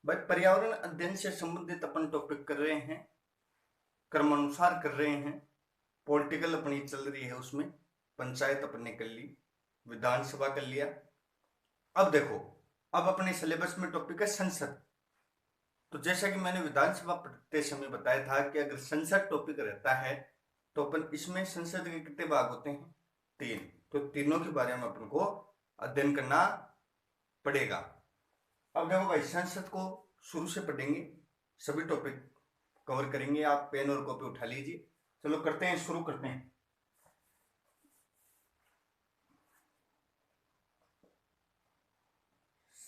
भाई पर्यावरण अध्ययन से संबंधित अपन टॉपिक कर रहे हैं, क्रमानुसार कर रहे हैं। पॉलिटिकल अपनी चल रही है, उसमें पंचायत अपन ने कर ली, विधानसभा कर लिया। अब देखो, अब अपने सिलेबस में टॉपिक है संसद। तो जैसा कि मैंने विधानसभा पढ़ते समय बताया था कि अगर संसद टॉपिक रहता है तो अपन इसमें संसद के कितने भाग होते हैं? 3। तो तीनों के बारे में अपन को अध्ययन करना पड़ेगा। अब देखो भाई, संसद को शुरू से पढ़ेंगे, सभी टॉपिक कवर करेंगे। आप पेन और कॉपी उठा लीजिए। चलो करते हैं, शुरू करते हैं।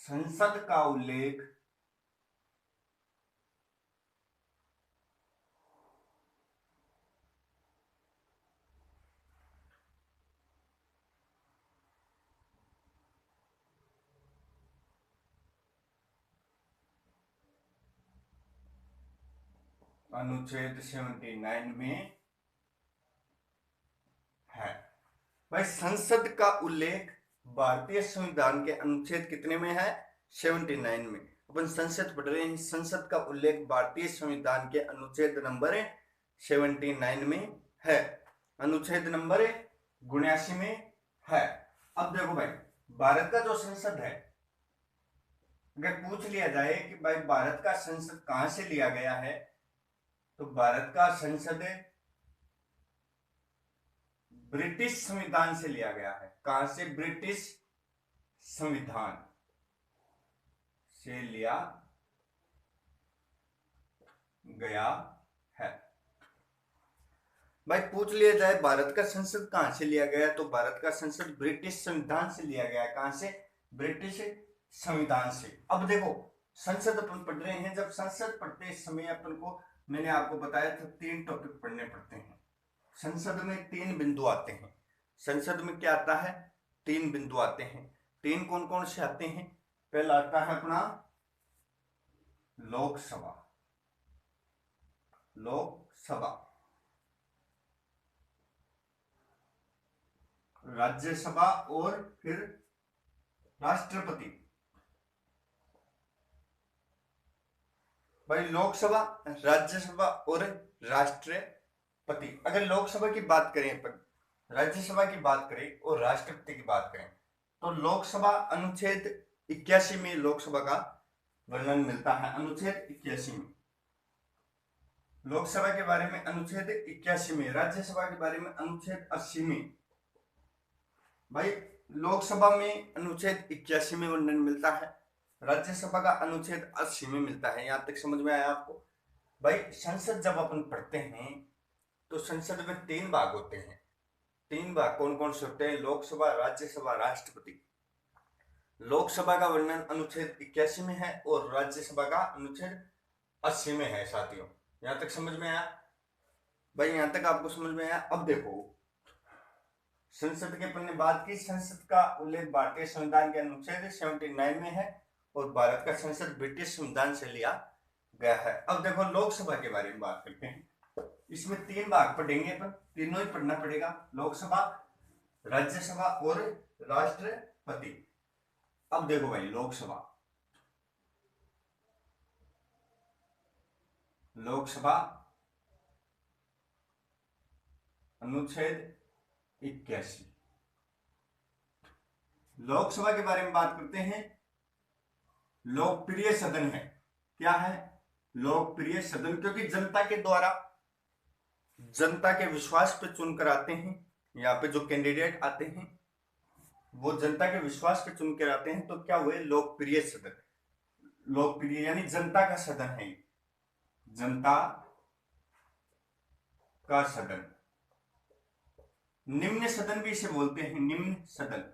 संसद का उल्लेख अनुच्छेद 79 में है। भाई संसद का उल्लेख भारतीय संविधान के अनुच्छेद कितने में है? 79 में। अपन संसद पढ़ रहे हैं, संसद का उल्लेख भारतीय संविधान के अनुच्छेद नंबर 79 में है, अनुच्छेद नंबर 79 में है। अब देखो भाई, भारत का जो संसद है, अगर पूछ लिया जाए कि भाई भारत का संसद कहां से लिया गया है, तो भारत का संसद ब्रिटिश संविधान से लिया गया है। कहां से? ब्रिटिश संविधान से लिया गया है। भाई पूछ लिया जाए भारत का संसद कहां से लिया गया, तो भारत का संसद ब्रिटिश संविधान से लिया गया है। कहां से? ब्रिटिश संविधान से। अब देखो, संसद अपन पढ़ रहे हैं, जब संसद पढ़ते समय अपन को, मैंने आपको बताया था, 3 टॉपिक पढ़ने पड़ते हैं। संसद में 3 बिंदु आते हैं। संसद में क्या आता है? 3 बिंदु आते हैं। 3 कौन कौन से आते हैं? पहला आता है अपना लोकसभा। लोकसभा, राज्यसभा और फिर राष्ट्रपति। भाई लोकसभा, राज्यसभा और राष्ट्रपति। अगर लोकसभा की बात करें अपन, राज्यसभा की बात करें और राष्ट्रपति की बात करें, तो लोकसभा अनुच्छेद 81 में लोकसभा का वर्णन मिलता है। अनुच्छेद 81 में लोकसभा के बारे में, अनुच्छेद 81 में। राज्यसभा के बारे में अनुच्छेद 80 में। भाई लोकसभा में अनुच्छेद 81 में वर्णन मिलता है, राज्यसभा का अनुच्छेद 80 में मिलता है। यहां तक समझ में आया आपको? भाई संसद जब अपन पढ़ते हैं तो संसद में 3 भाग होते हैं। 3 भाग कौन कौन से होते हैं? लोकसभा, राज्यसभा, राष्ट्रपति। लोकसभा का वर्णन अनुच्छेद 81 में है और राज्यसभा का अनुच्छेद 80 में है। साथियों, यहां तक समझ में आया? भाई यहां तक आपको समझ में आया? अब देखो, संसद के अपन ने बात की, संसद का उल्लेख भारतीय संविधान के अनुच्छेद 79 में है और भारत का संसद ब्रिटिश संविधान से लिया गया है। अब देखो लोकसभा के बारे में बात करते हैं। इसमें 3 भाग पढ़ेंगे अपन, तीनों ही पढ़ना पड़ेगा, लोकसभा, राज्यसभा और राष्ट्रपति। अब देखो भाई, लोकसभा, लोकसभा अनुच्छेद 81। लोकसभा के बारे में बात करते हैं। लोकप्रिय सदन है। क्या है? लोकप्रिय सदन, क्योंकि जनता के द्वारा, जनता के विश्वास पे चुनकर आते हैं। यहाँ पे जो कैंडिडेट आते हैं वो जनता के विश्वास पे चुनकर आते हैं, तो क्या हुए? लोकप्रिय सदन। लोकप्रिय यानी जनता का सदन है, जनता का सदन। निम्न सदन भी इसे बोलते हैं, निम्न सदन।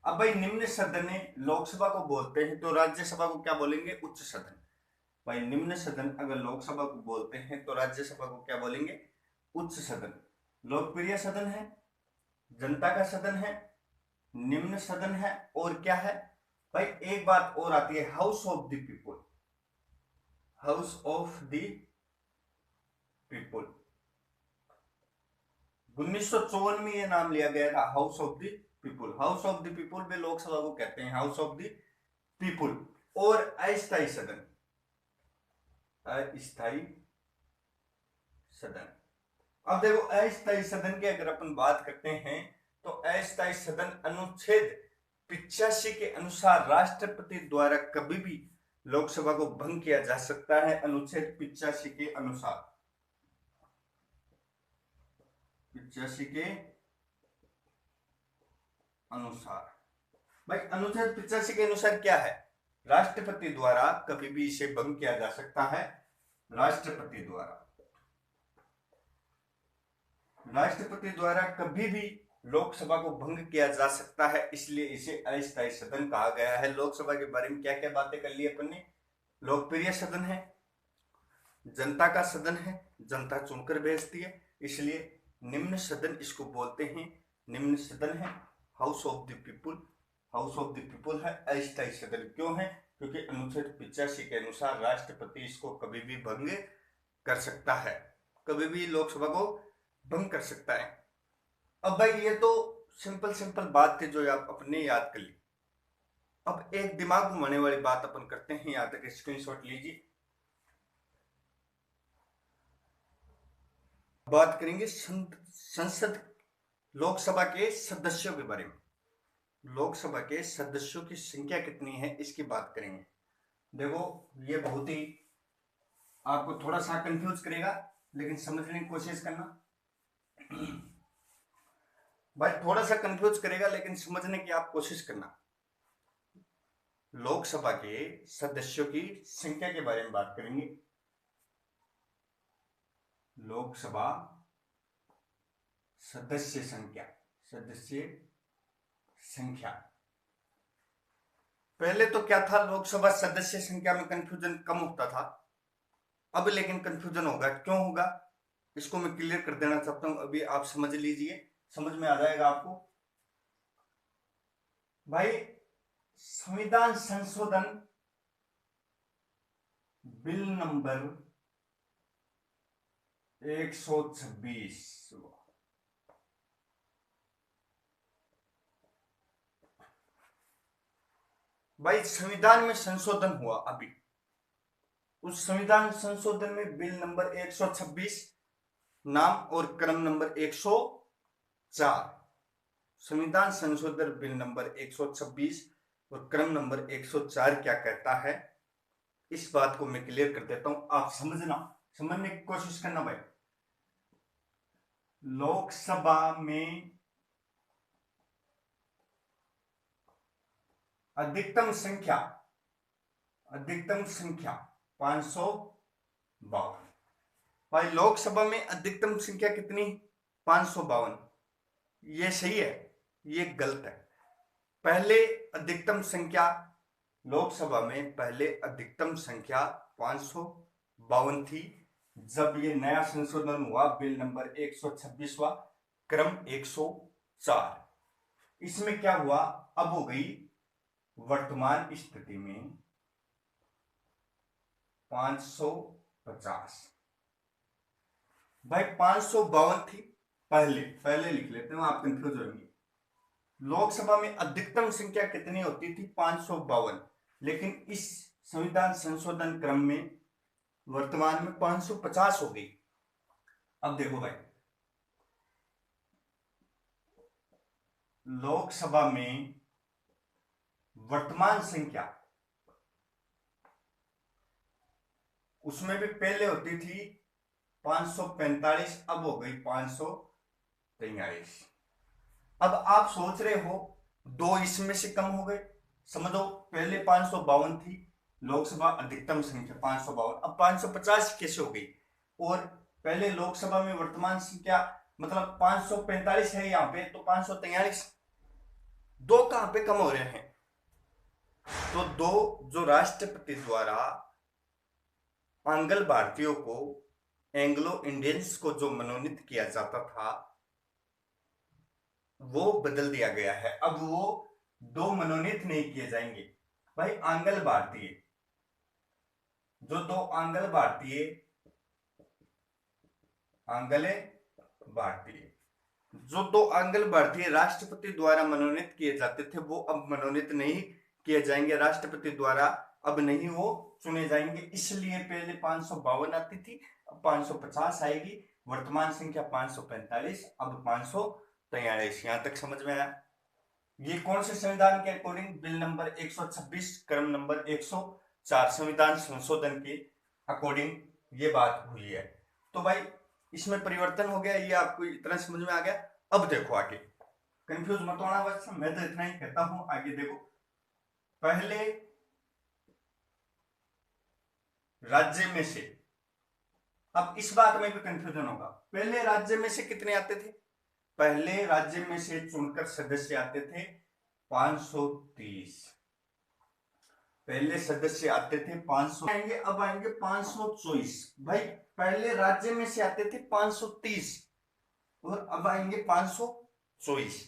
अब भाई निम्न सदन लोकसभा को बोलते हैं, तो राज्यसभा को क्या बोलेंगे? उच्च सदन। भाई निम्न सदन अगर लोकसभा को बोलते हैं तो राज्यसभा को क्या बोलेंगे? उच्च सदन। लोकप्रिय सदन है, जनता का सदन है, निम्न सदन है, और क्या है भाई? एक बात और आती है, house of the people. House of the people 1954 में यह नाम लिया गया था, house of the people. House of the people भी लोकसभा को कहते हैं, हाउस ऑफ द पीपुल। और अस्थायी सदन। अस्थायी सदन। अब देखो अस्थायी सदन की अगर अपन बात करते हैं तो अस्थायी सदन अनुच्छेद 85 के अनुसार राष्ट्रपति द्वारा कभी भी लोकसभा को भंग किया जा सकता है। अनुच्छेद 85 के अनुसार, 85 के अनुसार भाई अनुच्छेद 85 के अनुसार क्या है? राष्ट्रपति द्वारा कभी भी इसे भंग किया जा सकता है। राष्ट्रपति द्वारा कभी भी लोकसभा को भंग किया जा सकता है, इसलिए इसे अस्थायी सदन कहा गया है। लोकसभा के बारे में क्या क्या बातें कर ली अपन ने? लोकप्रिय सदन है, जनता का सदन है, जनता चुनकर भेजती है, इसलिए निम्न सदन इसको बोलते हैं। निम्न सदन है, house of the people. House of the people है। अस्थायी सदन क्यों है? क्योंकि अनुच्छेद 85 के अनुसार राष्ट्रपति इसको कभी भी भंग कर सकता है, कभी भी लोकसभा को भंग कर सकता है। अब भाई ये तो सिंपल बात थी जो आप अपने याद कर ली। अब एक दिमाग घुमाने वाली बात अपन करते हैं, यहां तक स्क्रीनशॉट लीजिए। बात करेंगे संसद लोकसभा के सदस्यों के बारे में। लोकसभा के सदस्यों की संख्या कितनी है इसकी बात करेंगे। देखो ये बहुत ही आपको थोड़ा सा कंफ्यूज करेगा, लेकिन समझने की कोशिश करना। भाई थोड़ा सा कंफ्यूज करेगा, लेकिन समझने की आप कोशिश करना। लोकसभा के सदस्यों की संख्या के बारे में बात करेंगे। लोकसभा सदस्य संख्या। पहले तो क्या था, लोकसभा सदस्य संख्या में कंफ्यूजन कम होता था, अब लेकिन कंफ्यूजन होगा। क्यों होगा इसको मैं क्लियर कर देना चाहता हूं, अभी आप समझ लीजिए, समझ में आ जाएगा आपको। भाई संविधान संशोधन बिल नंबर 126 भाई संविधान में संशोधन हुआ अभी। उस संविधान संशोधन में बिल नंबर 126 नाम और क्रम नंबर 104। संविधान संशोधन बिल नंबर 126 और क्रम नंबर 104 क्या कहता है, इस बात को मैं क्लियर कर देता हूं, आप समझने की कोशिश करना। भाई लोकसभा में अधिकतम संख्या 552। भाई लोकसभा में अधिकतम संख्या कितनी? 552। ये सही है, ये गलत है। पहले अधिकतम संख्या लोकसभा में 552 थी, जब ये नया संशोधन हुआ बिल नंबर 126वां क्रम 104। इसमें क्या हुआ, अब हो गई वर्तमान स्थिति में 550। भाई 552 थी पहले लिख लेते हैं, आप कंफ्यूज होंगे। लोकसभा में अधिकतम संख्या कितनी होती थी? 552, लेकिन इस संविधान संशोधन क्रम में वर्तमान में 550 हो गई। अब देखो भाई लोकसभा में वर्तमान संख्या, उसमें भी पहले होती थी 545, अब हो गई 543। अब आप सोच रहे हो दो इसमें से कम हो गए, समझो पहले 552 थी लोकसभा अधिकतम संख्या 552, अब 550 कैसे हो गई? और पहले लोकसभा में वर्तमान संख्या मतलब 545 है यहां पे, तो 543, दो कहां पे कम हो रहे हैं? तो दो जो राष्ट्रपति द्वारा आंग्ल भारतीयों को, एंग्लो इंडियंस को जो मनोनीत किया जाता था वो बदल दिया गया है। अब वो दो मनोनीत नहीं किए जाएंगे। भाई आंग्ल भारतीय, जो दो आंग्ल भारतीय राष्ट्रपति द्वारा मनोनीत किए जाते थे, वो अब मनोनीत नहीं किए जाएंगे। राष्ट्रपति द्वारा अब नहीं वो चुने जाएंगे, इसलिए पहले 552 आती थी, अब 550 आएगी। वर्तमान संख्या 545, अब 543। यहां तक समझ में आया? ये कौन से संविधान के अकॉर्डिंग? बिल नंबर 126 क्रम नंबर 104 संविधान संशोधन के अकॉर्डिंग ये बात हुई है। तो भाई इसमें परिवर्तन हो गया, ये आपको इतना समझ में आ गया। अब देखो आगे, कंफ्यूज मत होना बस, मैं तो इतना ही कहता हूं। आगे देखो, पहले राज्य में से, अब इस बात में भी कंफ्यूजन होगा, पहले राज्य में से कितने आते थे? पहले राज्य में से चुनकर सदस्य आते थे 530। पहले सदस्य आते थे 500, आएंगे अब आएंगे 524। भाई पहले राज्य में से आते थे 530 और अब आएंगे 524।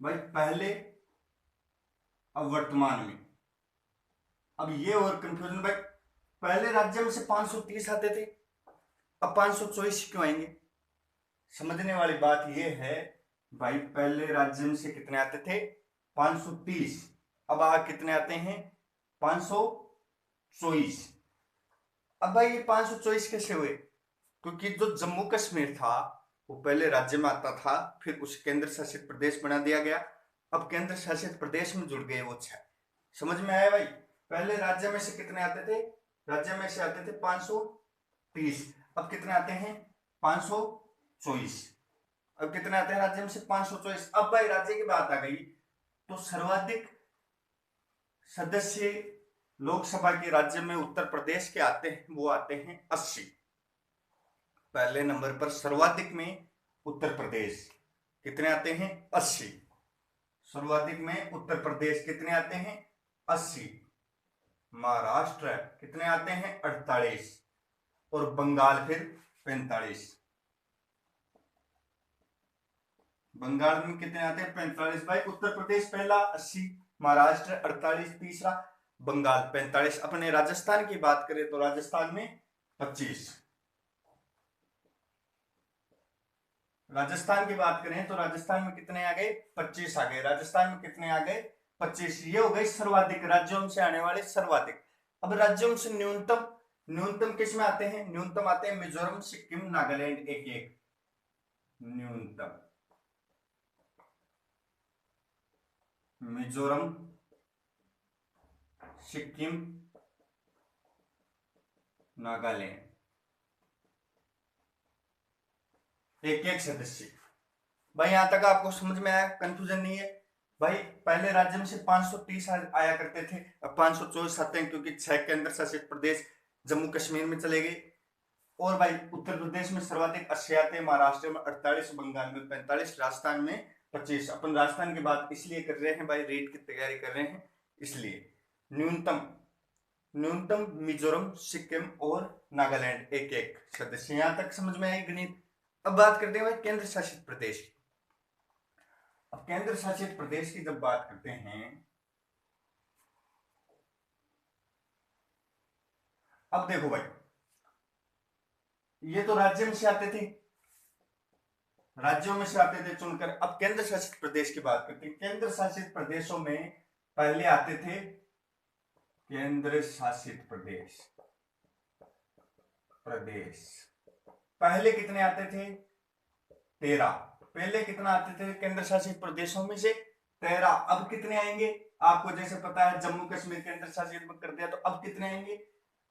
भाई पहले, अब वर्तमान में। अब ये और कंफ्यूजन भाई, पहले राज्य में से 530 आते थे, अब 524 क्यों आएंगे? समझने वाली बात यह है भाई, पहले राज्य में से कितने आते थे? 530, अब कितने आते हैं? 524। अब भाई ये 524 कैसे हुए? क्योंकि जो जम्मू कश्मीर था वो पहले राज्य में आता था, फिर उसे केंद्र शासित प्रदेश बना दिया गया, अब केंद्र शासित प्रदेश में जुड़ गए वो 6। समझ में आया भाई? पहले राज्य में से कितने आते थे? राज्य में से आते थे 530, अब कितने आते हैं? 524। अब कितने आते हैं राज्य में से? 524। अब भाई राज्य की बात आ गई, तो सर्वाधिक सदस्य लोकसभा के राज्य में उत्तर प्रदेश के आते हैं, वो आते हैं 80। पहले नंबर पर सर्वाधिक में उत्तर प्रदेश, कितने आते हैं? 80। सर्वाधिक में उत्तर प्रदेश कितने आते हैं? 80। महाराष्ट्र कितने आते हैं? 48, और बंगाल फिर 45। बंगाल में कितने आते हैं? 45। भाई उत्तर प्रदेश पहला 80, महाराष्ट्र 48 तीसरा, बंगाल 45। अपने राजस्थान की बात करें तो राजस्थान में 25। राजस्थान की बात करें तो राजस्थान में कितने आ गए? 25 आ गए। राजस्थान में कितने आ गए? 25। ये हो गई सर्वाधिक, राज्यों से आने वाले सर्वाधिक। अब राज्यों से न्यूनतम, न्यूनतम किस में आते हैं? न्यूनतम आते हैं मिजोरम, सिक्किम, नागालैंड, एक एक न्यूनतम। मिजोरम, सिक्किम, नागालैंड, एक एक सदस्य। भाई यहां तक आपको समझ में आया? कंफ्यूजन नहीं है भाई? पहले राज्य में से 530 आया करते थे, अब 524 आते हैं, क्योंकि 6 केंद्र शासित प्रदेश जम्मू कश्मीर में चले गए। और भाई उत्तर प्रदेश में सर्वाधिक 80 आते हैं, महाराष्ट्र में 48, बंगाल में 45, राजस्थान में 25। अपन राजस्थान की बात इसलिए कर रहे हैं भाई, रेट की तैयारी कर रहे हैं इसलिए। न्यूनतम, न्यूनतम मिजोरम, सिक्किम और नागालैंड, एक एक सदस्य। यहां तक समझ में आई गणित? अब बात करते हैं भाई केंद्र शासित प्रदेश की। अब केंद्र शासित प्रदेश की जब बात करते हैं, अब देखो भाई, ये तो राज्य में से आते थे, राज्यों में से आते थे चुनकर। अब केंद्र शासित प्रदेश की बात करते हैं। केंद्र शासित प्रदेशों में पहले आते थे केंद्र शासित प्रदेश, पहले कितने आते थे? 13। पहले कितना आते थे केंद्र शासित प्रदेशों में से? 13। अब कितने आएंगे? आपको जैसे पता है जम्मू कश्मीर केंद्र शासित कर दिया, तो अब कितने आएंगे?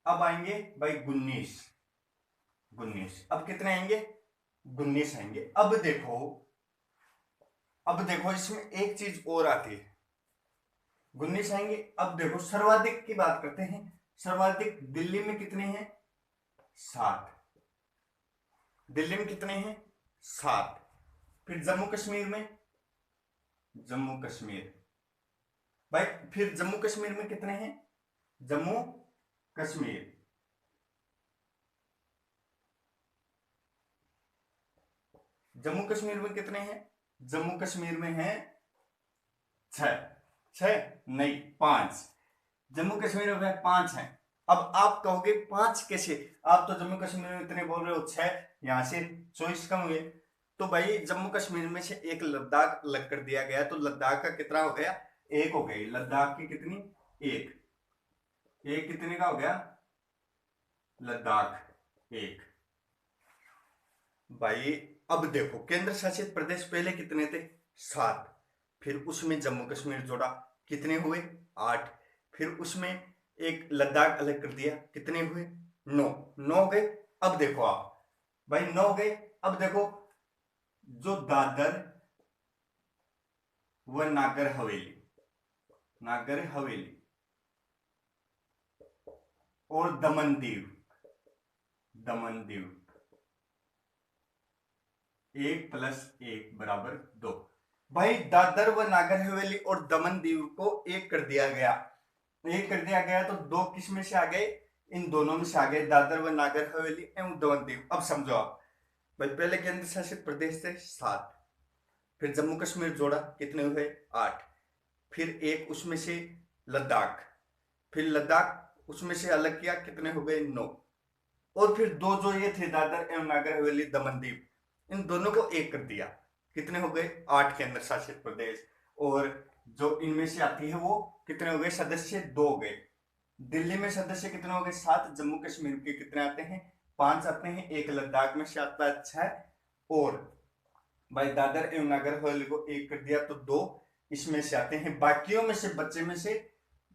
अब आएंगे भाई 19। अब कितने आएंगे? 19 आएंगे। अब देखो इसमें एक चीज और आती है, 19 आएंगे। अब देखो सर्वाधिक की बात करते हैं। सर्वाधिक दिल्ली में कितने हैं? 7। दिल्ली में कितने हैं? 7। फिर जम्मू कश्मीर में, भाई फिर जम्मू कश्मीर में कितने हैं? जम्मू कश्मीर में कितने हैं? जम्मू कश्मीर में हैं 6 नहीं 5। जम्मू कश्मीर में 5 हैं। अब आप कहोगे 5 कैसे? आप तो जम्मू कश्मीर में इतने बोल रहे हो, 6, यहां से 24 कम हुए। तो भाई जम्मू कश्मीर में से एक लद्दाख अलग कर दिया गया, तो लद्दाख का कितना हो गया? 1 हो गई। लद्दाख की कितनी? 1। एक कितने का हो गया, लद्दाख एक। भाई अब देखो केंद्र शासित प्रदेश पहले कितने थे, 7, फिर उसमें जम्मू कश्मीर जोड़ा, कितने हुए, 8, फिर उसमें एक लद्दाख अलग कर दिया, कितने हुए, 9, 9 गए। अब देखो आप भाई 9 गए, अब देखो जो दादर व नागर हवेली, नागर हवेली और दमन दीव, दमन दीव 1+1 = 2। भाई दादर व नागर हवेली और दमन दीव को एक कर दिया गया, एक कर दिया गया तो 2 किस में से आ गए, इन दोनों में से आ गए, दादर व नागर हवेली एवं दमन दीव। अब समझो आप भाई पहले केंद्र शासित प्रदेश थे 7, फिर जम्मू कश्मीर जोड़ा, कितने हुए, 8, फिर एक उसमें से लद्दाख, फिर लद्दाख उसमें से अलग किया, कितने हो गए, 9, और फिर 2 जो ये थे दादर एवं नागर हवेली दमन दीव, इन दोनों को एक कर दिया, कितने हो गए, 8 केंद्र शासित प्रदेश। और जो इनमें से आती है वो कितने हो गए सदस्य, 2 हो गए। दिल्ली में सदस्य कितने हो गए, 7, जम्मू कश्मीर के कितने आते हैं, 5 आते हैं, एक लद्दाख में से आता है 6, और भाई दादर एवं नागर हवेली को एक कर दिया तो 2 इसमें से आते हैं। बाकियों में से बच्चे में से,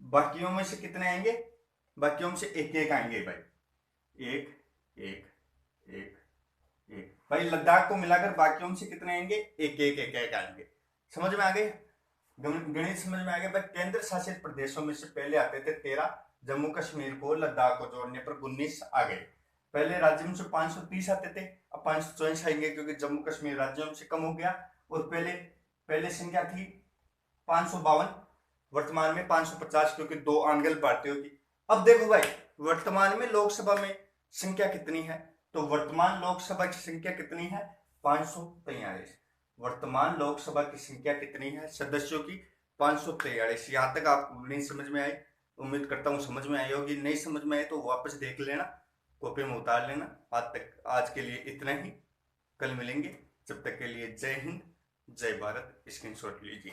बाकियों में से कितने आएंगे, बाकियों में से एक एक आएंगे भाई, एक एक एक एक। भाई लद्दाख को मिलाकर बाकियों में से कितने आएंगे, एक एक एक एक आएंगे। समझ में आ गए, गणित समझ में आ गया भाई। केंद्र शासित प्रदेशों में से पहले आते थे 13, जम्मू कश्मीर को लद्दाख को जोड़ने पर 19 आ गए। पहले राज्य में से 530 आते थे, अब 524 आएंगे क्योंकि जम्मू कश्मीर राज्यों से कम हो गया। और पहले पहले संख्या थी 552, वर्तमान में 550 क्योंकि 2 आंगल भारतीयों की। अब देखो भाई वर्तमान में लोकसभा में संख्या कितनी है, तो वर्तमान लोकसभा की संख्या कितनी है, 543। वर्तमान लोकसभा की संख्या कितनी है सदस्यों की, 543। यहां तक आपको नहीं समझ में आई, उम्मीद करता हूं समझ में आई होगी। नहीं समझ में आई तो वापस देख लेना, कॉपी में उतार लेना। आज के लिए इतना ही, कल मिलेंगे, जब तक के लिए जय हिंद जय भारत। स्क्रीनशॉट लीजिए।